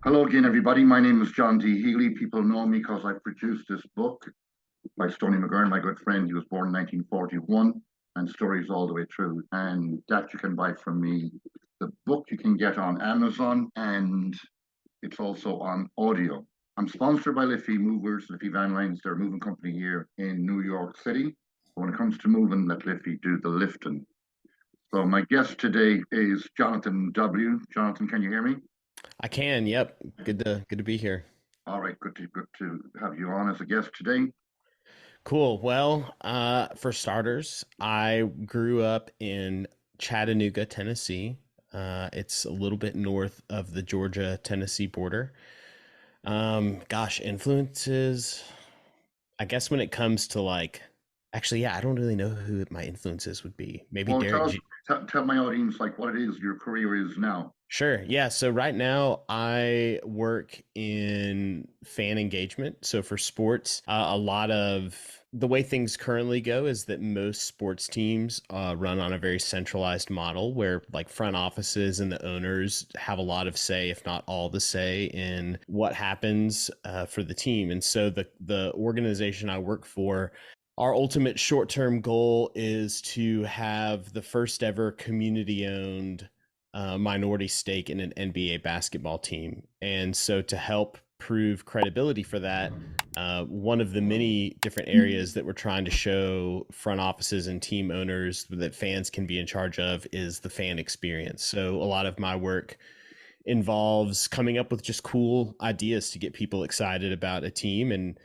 Hello again, everybody. My name is John D Healy. People know me because I produced this book by Stoney McGurn, my good friend. He was born in 1941, and stories all the way through. And that you can buy from me. The book you can get on Amazon, and it's also on audio. I'm sponsored by Liffey Movers, Liffey Van Lines. They're a moving company here in New York City. When it comes to moving, let Liffey do the lifting. So my guest today is Jonathan W. Jonathan, can you hear me? I can. Yep. Good to be here. All right, good to have you on as a guest today. Cool. Well, for starters, I grew up in Chattanooga, Tennessee. It's a little bit north of the Georgia-Tennessee border. Gosh, influences. I guess when it comes to actually, yeah, I don't really know who my influences would be. Maybe Well, Derek. tell my audience like what it is your career is now. Sure. Yeah. So right now I work in fan engagement. So for sports, a lot of the way things currently go is that most sports teams run on a very centralized model where like front offices and the owners have a lot of say, if not all the say in what happens for the team. And so the organization I work for, our ultimate short-term goal is to have the first ever community-owned minority stake in an NBA basketball team. And so to help prove credibility for that, one of the many different areas that we're trying to show front offices and team owners that fans can be in charge of is the fan experience. So a lot of my work involves coming up with just cool ideas to get people excited about a team and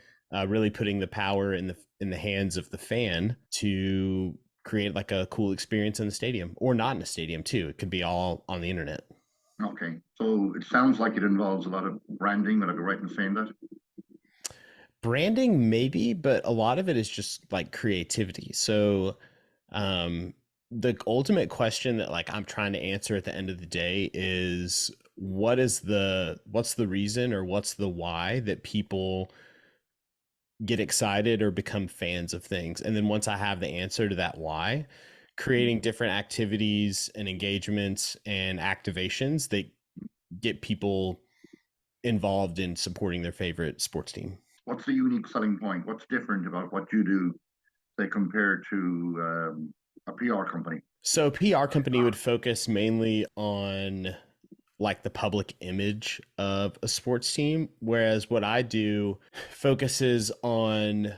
really putting the power in the hands of the fan to create like a cool experience in the stadium or not in a stadium too. It could be all on the internet. Okay, so it sounds like it involves a lot of branding. Would I be right in saying that? Branding maybe, but a lot of it is just like creativity. So um the ultimate question that like I'm trying to answer at the end of the day is what's the reason or what's the why that people get excited or become fans of things. And then once I have the answer to that why, creating different activities and engagements and activations that get people involved in supporting their favorite sports team. What's the unique selling point? What's different about what you do, say, compared to a PR company? So PR company would focus mainly on like the public image of a sports team, whereas what I do focuses on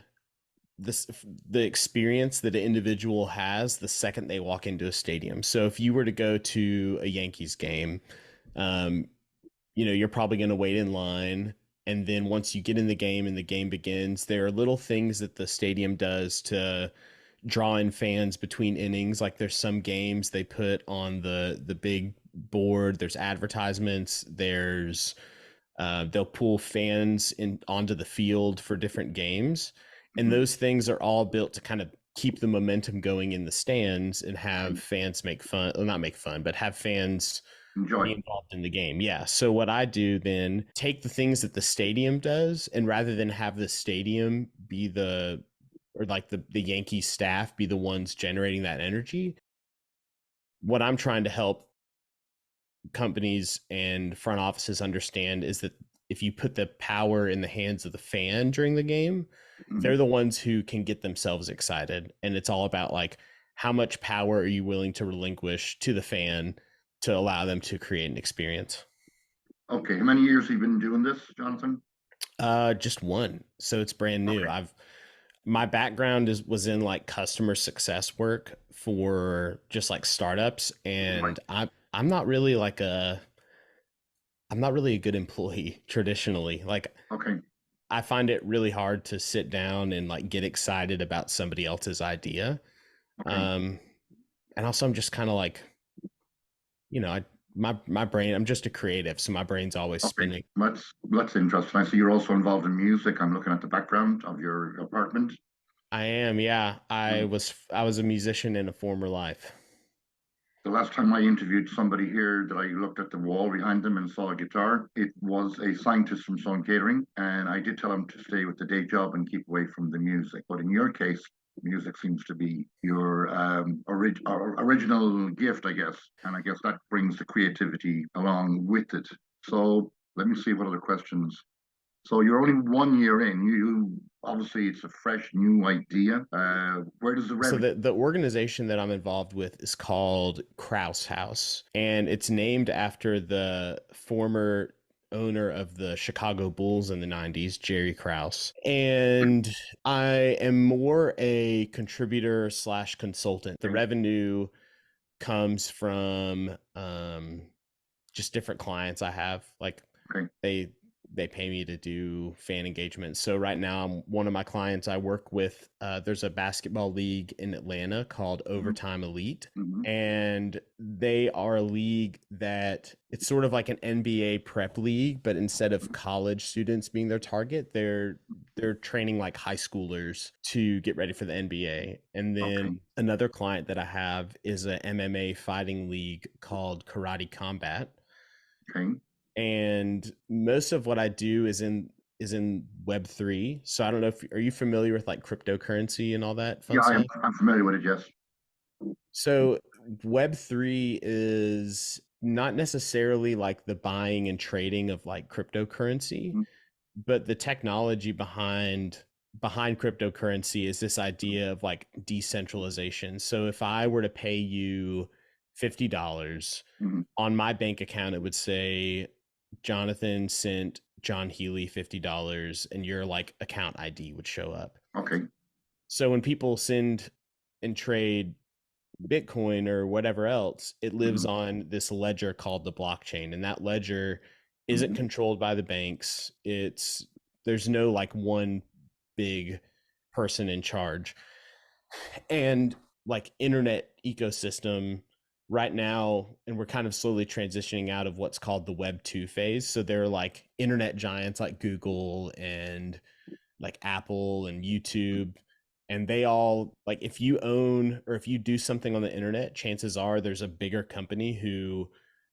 this the experience that an individual has the second they walk into a stadium. So if you were to go to a Yankees game, um, you're probably going to wait in line. And then once you get in the game and the game begins, there are little things that the stadium does to draw in fans between innings. Like there's some games they put on the big board. There's advertisements. There's they'll pull fans in onto the field for different games, and Mhm. those things are all built to kind of keep the momentum going in the stands and have Right. fans make fun, well, not make fun, but have fans Enjoy. be involved in the game. Yeah. So what I do then take the things that the stadium does, and rather than have the stadium be the or like the Yankee staff be the ones generating that energy, what I'm trying to help companies and front offices understand is that if you put the power in the hands of the fan during the game, Mhm. they're the ones who can get themselves excited. And it's all about like how much power are you willing to relinquish to the fan to allow them to create an experience. Okay, how many years have you been doing this, Jonathan? Just one. So it's brand new. Okay, I've my background is was in like customer success work for just like startups, right. and I'm not really like a I'm not really a good employee traditionally. Like Okay, I find it really hard to sit down and like get excited about somebody else's idea. okay, Um, and also I'm just kind of like, my brain, I'm just a creative, so my brain's always okay. spinning. That's interesting. I see you're also involved in music. I'm looking at the background of your apartment. I am, yeah. Mm. I was a musician in a former life. The last time I interviewed somebody here that I looked at the wall behind them and saw a guitar, it was a scientist from Sun Catering. And I did tell him to stay with the day job and keep away from the music. But in your case, music seems to be your original gift, I guess. And I guess that brings the creativity along with it. So Let me see what other questions. So you're only 1 year in. You obviously it's a fresh new idea. Where does the So revenue? the organization that I'm involved with is called Krause House, and it's named after the former owner of the Chicago Bulls in the 90s, Jerry Krause. And I am more a contributor slash consultant. The Okay, revenue comes from just different clients I have. Like okay, they they pay me to do fan engagement. So right now, one of my clients I work with. There's a basketball league in Atlanta called hmm Overtime Elite, hmm and they are a league that it's sort of like an NBA prep league, but instead of college students being their target, they're training like high schoolers to get ready for the NBA. And okay, then another client that I have is a MMA fighting league called Karate Combat, okay. and most of what I do is in Web3. So I don't know if are you familiar with like cryptocurrency and all that Yeah, fun stuff? I'm familiar with it. Yes. So Web3 is not necessarily like the buying and trading of like cryptocurrency, Mhm, but the technology behind cryptocurrency is this idea of like decentralization. So if I were to pay you $50 mhm. on my bank account, it would say Jonathan sent John Healy $50 and your like account ID would show up. Okay. So when people send and trade Bitcoin or whatever else, it lives Mhm, on this ledger called the blockchain. And that ledger isn't mhm. controlled by the banks. There's no like one big person in charge. And like internet ecosystem right now, and we're kind of slowly transitioning out of what's called the Web 2 phase. So there are like internet giants like Google and like Apple and YouTube, and they all like if you own or if you do something on the internet, chances are there's a bigger company who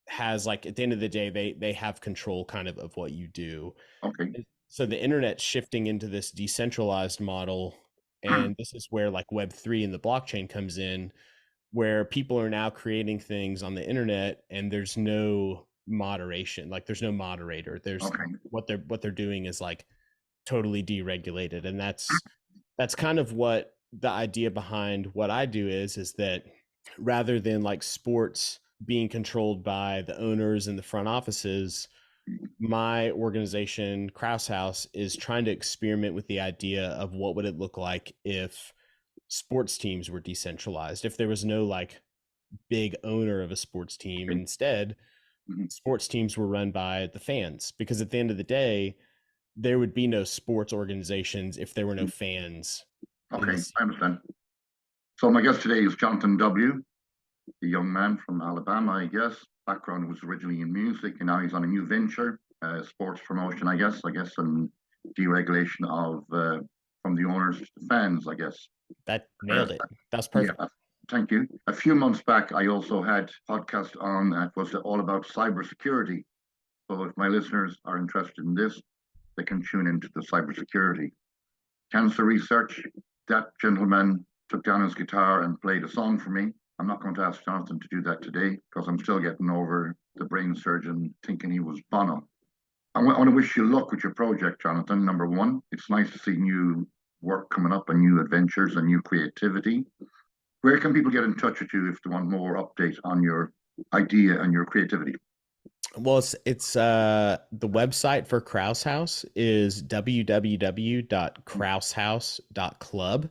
has like at the end of the day they have control kind of what you do. Okay. So the internet's shifting into this decentralized model, and this is where like Web3 and the blockchain comes in, where people are now creating things on the internet and there's no moderation, like there's no moderator. There's Okay. what they're doing is like totally deregulated, and that's kind of what the idea behind what I do is that rather than like sports being controlled by the owners and the front offices, my organization Krause House is trying to experiment with the idea of what would it look like if sports teams were decentralized, if there was no like big owner of a sports team, and Okay. instead Mhm. sports teams were run by the fans, because at the end of the day there would be no sports organizations if there were no Mhm. fans in the Okay. scene. I understand. So my guest today is Jonathan W, a young man from Alabama, I guess. Background was originally in music, and now he's on a new venture, sports promotion, I guess, and deregulation of from the owners to the fans, I guess. That Uh, nailed it. That's yeah, perfect. thank you. A few months back, I also had a podcast on that was all about cybersecurity. So if my listeners are interested in this, they can tune into the cybersecurity. Cancer research, that gentleman took down his guitar and played a song for me. I'm not going to ask Jonathan to do that today because I'm still getting over the brain surgeon thinking he was Bono. I want to wish you luck with your project, Jonathan. Number one, it's nice to see new work coming up and new adventures and new creativity. Where can people get in touch with you if they want more update on your idea and your creativity? Well, it's the website for Krause House is www.krausehouse.club,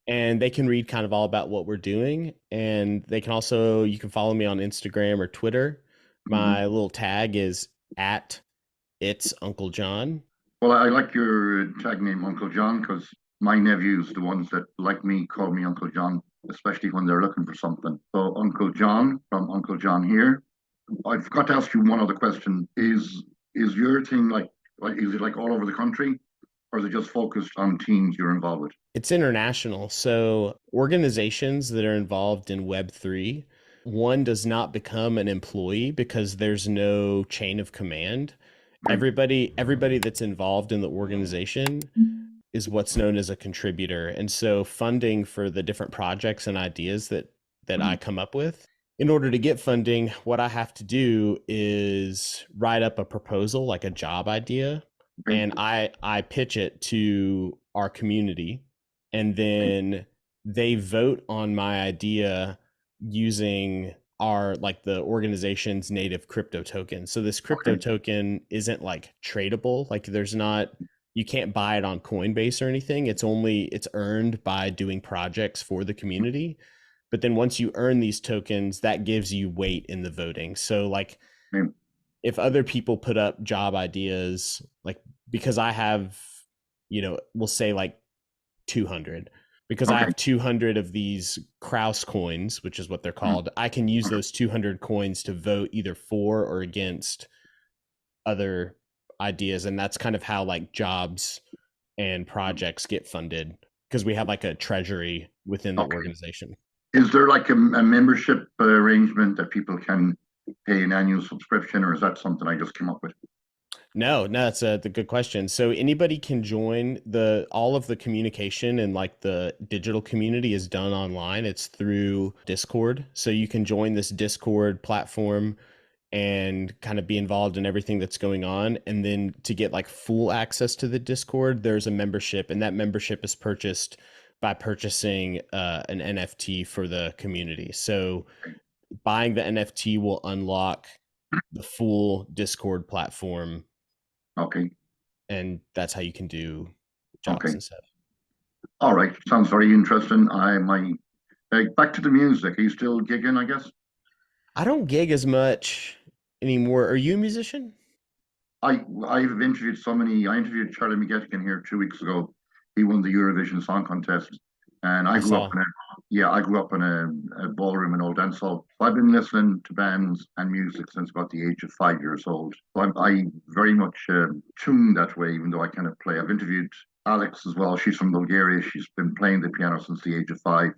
and they can read kind of all about what we're doing, and they can also you can follow me on Instagram or Twitter. Mhm. My little tag is at it's Uncle John. Well, I like your tag name, Uncle John, because my nephews, the ones that like me, call me Uncle John, especially when they're looking for something. So, Uncle John from Uncle John here. I forgot to ask you one other question. Is your thing like is it like all over the country, or is it just focused on teams you're involved with? It's international. So organizations that are involved in Web3, one does not become an employee because there's no chain of command. Okay. Everybody that's involved in the organization is what's known as a contributor. And so funding for the different projects and ideas that I Mhm. come up with in order to get funding, what I have to do is write up a proposal, like a job idea, Okay, and I pitch it to our community, and then they vote on my idea using our like the organization's native crypto token. So this crypto okay, token isn't like tradable. Like there's not, you can't buy it on Coinbase or anything. It's earned by doing projects for the community. But then once you earn these tokens, that gives you weight in the voting. So like okay, if other people put up job ideas, like because I have, we'll say like 200, because I okay. have 200 of these Krause coins, which is what they're Mm, called, I can use okay. those 200 coins to vote either for or against other ideas. And that's kind of how like jobs and projects get funded, because we have like a treasury within the Okay. organization. Is there like a membership arrangement that people can pay an annual subscription, or is that something I just came up with? No, that's the good question. So anybody can join. The all of the communication and like the digital community is done online. It's through Discord. So you can join this Discord platform and kind of be involved in everything that's going on. And then to get like full access to the Discord, there's a membership, and that membership is purchased by purchasing an NFT for the community. So buying the NFT will unlock the full Discord platform, Okay, and that's how you can do jobs okay. and stuff. All right. Sounds very interesting. I might back to the music. Are you still gigging, I guess? I don't gig as much anymore. Are you a musician? I've interviewed so many. I interviewed Charlie McGettigan here 2 weeks ago. He won the Eurovision Song Contest, and I I grew up saw. in a yeah, I grew up in a ballroom and old dance hall. So I've been listening to bands and music since about the age of 5 years old. So I very much tuned that way, even though I kind of play. I've interviewed Alex as well. She's from Bulgaria. She's been playing the piano since the age of 5.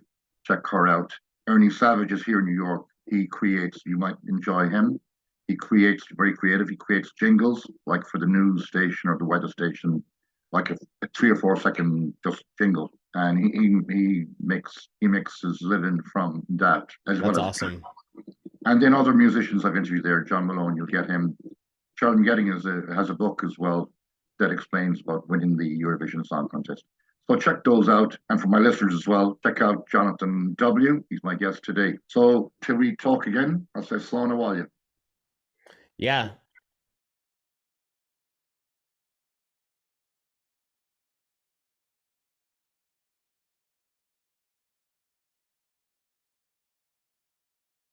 Check her out. Ernie Savage is here in New York. He creates. You might enjoy him. He creates very creative. He creates jingles like for the news station or the weather station, like a 3 or 4 second just jingle, and he makes his living from that as That's well as. awesome. And then other musicians I've interviewed there, John Malone, you'll get him. Charlie Getting has a book as well that explains about winning the Eurovision Song Contest. So check those out. And for my listeners as well, check out Jonathan W. He's my guest today. So till we talk again, I'll say Slán Abhaile. Yeah.